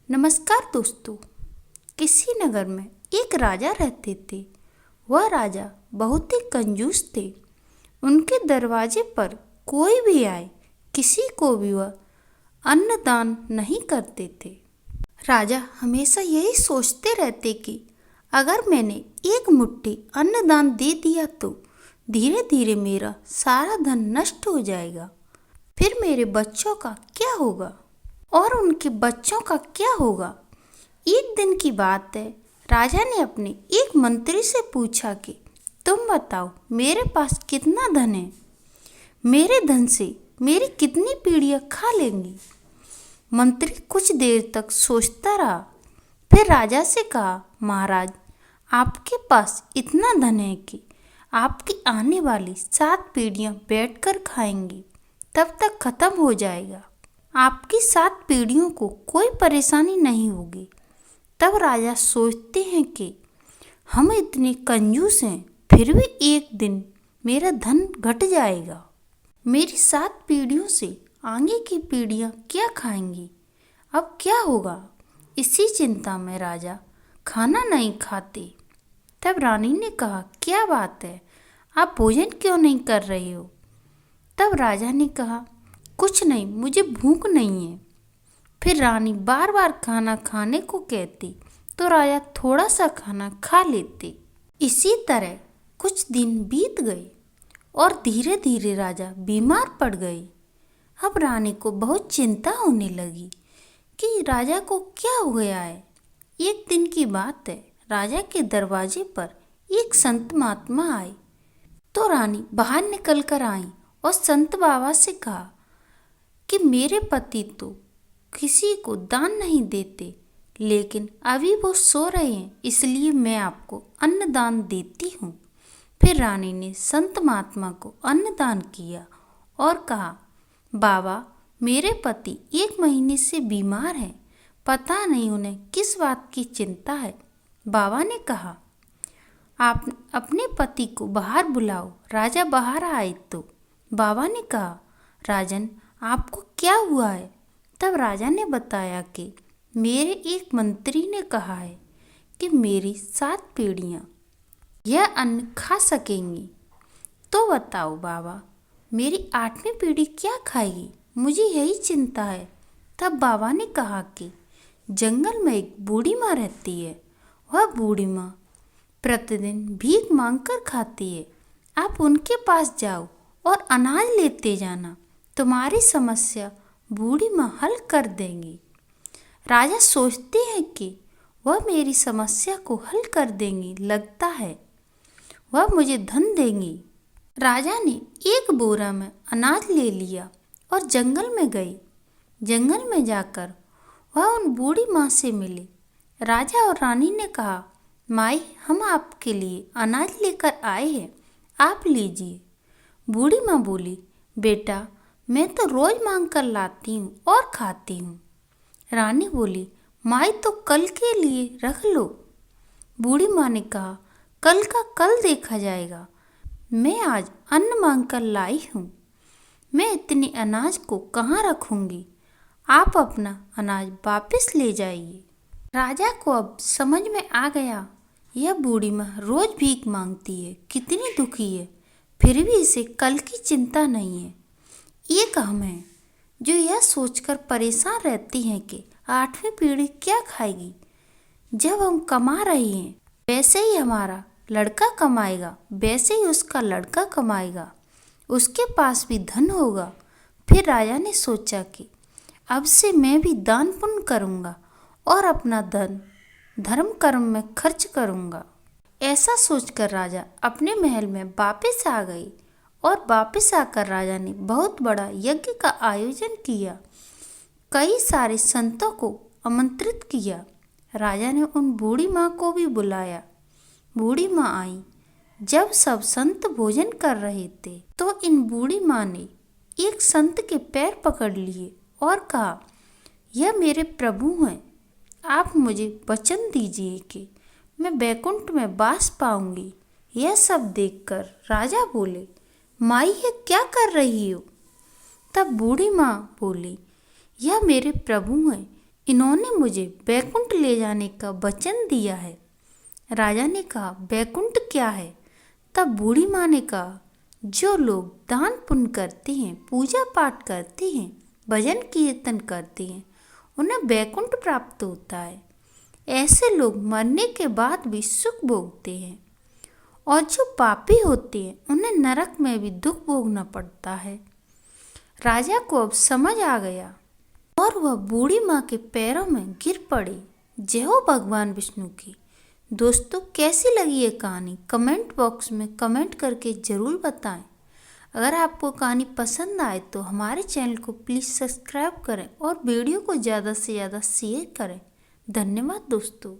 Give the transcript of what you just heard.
नमस्कार दोस्तों। किसी नगर में एक राजा रहते थे। वह राजा बहुत ही कंजूस थे। उनके दरवाजे पर कोई भी आए, किसी को भी वह अन्न दान नहीं करते थे। राजा हमेशा यही सोचते रहते कि अगर मैंने एक मुट्ठी अन्न दान दे दिया तो धीरे धीरे मेरा सारा धन नष्ट हो जाएगा। फिर मेरे बच्चों का क्या होगा और उनके बच्चों का क्या होगा। एक दिन की बात है, राजा ने अपने एक मंत्री से पूछा कि तुम बताओ मेरे पास कितना धन है, मेरे धन से मेरी कितनी पीढ़ियां खा लेंगी। मंत्री कुछ देर तक सोचता रहा, फिर राजा से कहा, महाराज आपके पास इतना धन है कि आपकी आने वाली 7 पीढ़ियां बैठकर खाएंगी, तब तक खत्म हो जाएगा। आपकी 7 पीढ़ियों को कोई परेशानी नहीं होगी। तब राजा सोचते हैं कि हम इतने कंजूस हैं, फिर भी एक दिन मेरा धन घट जाएगा। मेरी 7 पीढ़ियों से आगे की पीढ़ियां क्या खाएंगी, अब क्या होगा। इसी चिंता में राजा खाना नहीं खाते। तब रानी ने कहा, क्या बात है, आप भोजन क्यों नहीं कर रहे हो। तब राजा ने कहा, कुछ नहीं, मुझे भूख नहीं है। फिर रानी बार बार खाना खाने को कहती तो राजा थोड़ा सा खाना खा लेते। इसी तरह कुछ दिन बीत गए और धीरे धीरे राजा बीमार पड़ गए। अब रानी को बहुत चिंता होने लगी कि राजा को क्या हो गया है। एक दिन की बात है, राजा के दरवाजे पर एक संत महात्मा आए तो रानी बाहर निकल कर आई और संत बाबा से कहा कि मेरे पति तो किसी को दान नहीं देते, लेकिन अभी वो सो रहे हैं, इसलिए मैं आपको अन्न दान देती हूँ। फिर रानी ने संत महात्मा को अन्न दान किया और कहा, बाबा मेरे पति 1 महीने से बीमार हैं, पता नहीं उन्हें किस बात की चिंता है। बाबा ने कहा, आप अपने पति को बाहर बुलाओ। राजा बाहर आए तो बाबा ने कहा, राजन आपको क्या हुआ है। तब राजा ने बताया कि मेरे एक मंत्री ने कहा है कि मेरी 7 पीढ़ियां यह अन्न खा सकेंगी। तो बताओ बाबा, मेरी 8वीं पीढ़ी क्या खाएगी, मुझे यही चिंता है। तब बाबा ने कहा कि जंगल में एक बूढ़ी माँ रहती है। वह बूढ़ी माँ प्रतिदिन भीख मांगकर खाती है। आप उनके पास जाओ और अनाज लेते जाना, तुम्हारी समस्या बूढ़ी माँ हल कर देंगी। राजा सोचते हैं कि वह मेरी समस्या को हल कर देंगी, लगता है वह मुझे धन देंगी। राजा ने एक बोरा में अनाज ले लिया और जंगल में गए। जंगल में जाकर वह उन बूढ़ी माँ से मिले। राजा और रानी ने कहा, माई हम आपके लिए अनाज लेकर आए हैं, आप लीजिए। बूढ़ी माँ बोली, बेटा मैं तो रोज मांग कर लाती हूँ और खाती हूँ। रानी बोली, माई तो कल के लिए रख लो। बूढ़ी माँ ने कहा, कल का कल देखा जाएगा, मैं आज अन्न मांग कर लाई हूँ, मैं इतने अनाज को कहाँ रखूँगी, आप अपना अनाज वापस ले जाइए। राजा को अब समझ में आ गया, यह बूढ़ी माँ रोज भीख मांगती है, कितनी दुखी है, फिर भी इसे कल की चिंता नहीं है। एक हम हैं जो यह सोचकर परेशान रहती हैं कि 8वीं पीढ़ी क्या खाएगी। जब हम कमा रहे हैं वैसे ही हमारा लड़का कमाएगा, वैसे ही उसका लड़का कमाएगा, उसके पास भी धन होगा। फिर राजा ने सोचा कि अब से मैं भी दान पुण्य करूँगा और अपना धन धर्म कर्म में खर्च करूँगा। ऐसा सोचकर राजा अपने महल में वापस आ गई और वापस आकर राजा ने बहुत बड़ा यज्ञ का आयोजन किया। कई सारे संतों को आमंत्रित किया। राजा ने उन बूढ़ी माँ को भी बुलाया। बूढ़ी माँ आई। जब सब संत भोजन कर रहे थे तो इन बूढ़ी माँ ने एक संत के पैर पकड़ लिए और कहा, यह मेरे प्रभु हैं, आप मुझे वचन दीजिए कि मैं बैकुंठ में वास पाऊंगी। यह सब देखकर राजा बोले, माई ये क्या कर रही हो। तब बूढ़ी माँ बोली, यह मेरे प्रभु हैं, इन्होंने मुझे बैकुंठ ले जाने का वचन दिया है। राजा ने कहा, बैकुंठ क्या है? तब बूढ़ी माँ ने कहा, जो लोग दान पुण्य करते हैं, पूजा पाठ करते हैं, भजन कीर्तन करते हैं, उन्हें बैकुंठ प्राप्त होता है। ऐसे लोग मरने के बाद भी सुख भोगते हैं, और जो पापी होते हैं उन्हें नरक में भी दुख भोगना पड़ता है। राजा को अब समझ आ गया और वह बूढ़ी माँ के पैरों में गिर पड़े। जय हो भगवान विष्णु की। दोस्तों, कैसी लगी ये कहानी कमेंट बॉक्स में कमेंट करके ज़रूर बताएं। अगर आपको कहानी पसंद आए तो हमारे चैनल को प्लीज़ सब्सक्राइब करें और वीडियो को ज़्यादा से ज़्यादा शेयर करें। धन्यवाद दोस्तों।